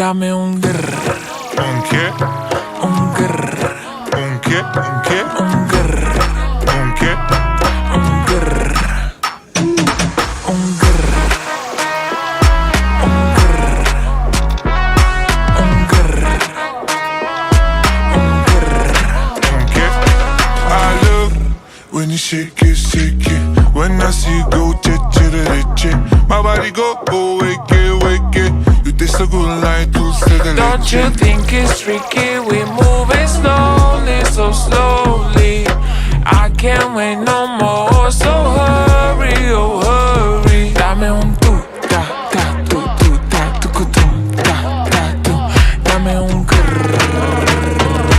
dame un grr. ¿Un qué? Un grr. ¿Un qué? ¿Un qué? Un grr. ¿Un qué? Un grr. Un grr. Un grr. Un grr. Un grr. ¿Un qué? I love when you shake it. When I see you go, che. My body go, wake it. You taste so good like dulce de Don't you leche. think it's tricky? We moving slowly, so slowly. I can't wait no more.